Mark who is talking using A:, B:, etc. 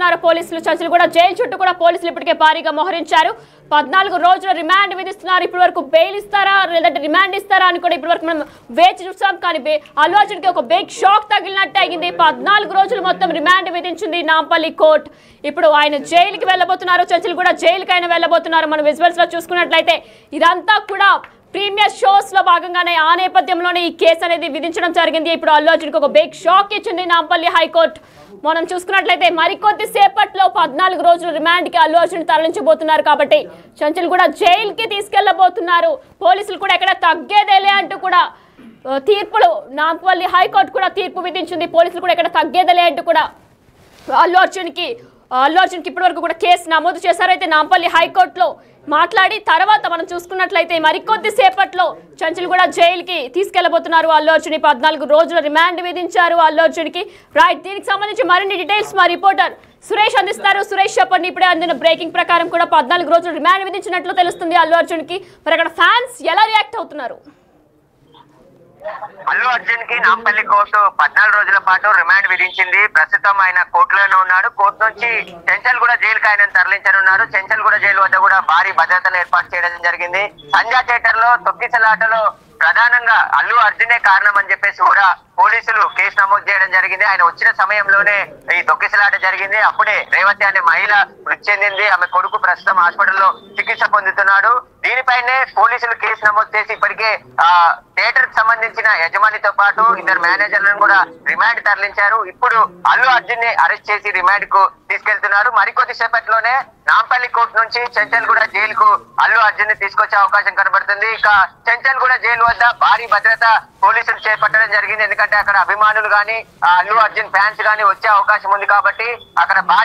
A: వెళ్ళబోతున్నారు పోలీసులు. చంచల్గూడ జైలు చుట్టూ కూడా పోలీసులు ఇప్పటికే భారీగా మోహరించారు. 14 రోజుల రిమాండ్ విధిస్తున్నారు. ఇప్పటి వరకు బెయిల్ ఇస్తారా లేదంటే రిమాండ్ ఇస్తారా అని కూడా ఇప్పటి వరకు మనం వేచి చూసాం. కానీ అల్లు అర్జున్కి ఒక బిగ్ షాక్ తగిలినట్టు అయింది. 14 రోజులు మొత్తం రిమాండ్ విధించింది నాంపల్లి కోర్టు. ఇప్పుడు ఆయన జైలుకి వెళ్ళబోతున్నారు. చంచల్గూడ జైలుకి ఆయన వెళ్ళబోతున్నారు. మనం విజువల్స్ లో చూసుకున్నట్లయితే ఇదంతా కూడా ప్రీమియర్ షోస్ లో భాగంగానే ఆ నేపథ్యంలోనే ఈ కేసు అనేది విధించడం జరిగింది. ఇప్పుడు అల్లు అర్జున్కి ఒక బిగ్ షాక్ ఇచ్చింది నాంపల్లి హైకోర్టు. మనం చూసుకున్నట్లయితే మరికొద్ది సేపట్లో 14 రోజుల రిమాండ్ కి అల్లు అర్జున్ తరలించబోతున్నారు. కాబట్టి చంచల్గూడ జైలుకి తీసుకెళ్లబోతున్నారు. పోలీసులు కూడా ఎక్కడ తగ్గేదేలే అంటూ కూడా తీర్పులు నాంపల్లి హైకోర్టు కూడా తీర్పు విధించింది. పోలీసులు కూడా ఎక్కడ తగ్గేదేలే అంటూ కూడా అల్లు అర్జున్కి ఇప్పటి వరకు కూడా కేసు నమోదు చేశారు. అయితే నాంపల్లి హైకోర్టులో మాట్లాడి తర్వాత మనం చూసుకున్నట్లయితే మరికొద్ది సేపట్లో చంచల్గూడ జైలుకి తీసుకెళ్లబోతున్నారు అల్లు అర్జున్. 14 రోజుల రిమాండ్ విధించారు అల్లు అర్జున్కి. రైట్, దీనికి సంబంధించి మరిన్ని డీటెయిల్స్ మా రిపోర్టర్ సురేష్ అందిస్తారు. సురేష్ చెప్పండి, ఇప్పుడే అందిన బ్రేకింగ్ ప్రకారం కూడా 14 రోజులు రిమాండ్ విధించినట్లు తెలుస్తుంది అల్లు అర్జున్కి. మరి అక్కడ ఫ్యాన్స్ ఎలా రియాక్ట్ అవుతున్నారు?
B: అల్లు అర్జున్ కి నాంపల్లి కోర్టు 14 రోజుల పాటు రిమాండ్ విధించింది. ప్రస్తుతం ఆయన కోర్టులోనే ఉన్నాడు. కోర్టు నుంచి చంచల్గూడ జైలుకి ఆయన తరలించనున్నారు. చంచల్గూడ జైలు వద్ద కూడా భారీ భద్రతను ఏర్పాటు చేయడం జరిగింది. సంజా థియేటర్ లో తొక్కిసలాటలో ప్రధానంగా అల్లు అర్జునే కారణం అని చెప్పేసి కూడా పోలీసులు కేసు నమోదు చేయడం జరిగింది. ఆయన వచ్చిన సమయంలోనే ఈ తొక్కిసలాట జరిగింది. అప్పుడే రేవతి అనే మహిళ మృతి చెందింది. ఆమె కొడుకు ప్రస్తుతం హాస్పిటల్లో చికిత్స పొందుతున్నాడు. దీనిపైనే పోలీసులు కేసు నమోదు చేసి ఇప్పటికే థియేటర్ కి సంబంధించిన యజమానితో పాటు 2 మేనేజర్లను కూడా రిమాండ్ తరలించారు. ఇప్పుడు అల్లు అర్జున్ ని అరెస్ట్ చేసి రిమాండ్ కు తీసుకెళ్తున్నారు. మరికొద్ది సేపట్లోనే నాంపల్లి కోర్టు నుంచి చంచల్గూడ జైలుకు అల్లు అర్జున్ ని తీసుకొచ్చే అవకాశం కనబడుతుంది. ఇక చంచల్గూడ జైలు వద్ద భారీ భద్రత పోలీసులు చేపట్టడం జరిగింది. ఎందుకంటే అక్కడ అభిమానులు గాని అల్లు అర్జున్ ఫ్యాన్స్ గాని వచ్చే అవకాశం ఉంది కాబట్టి అక్కడ భారీ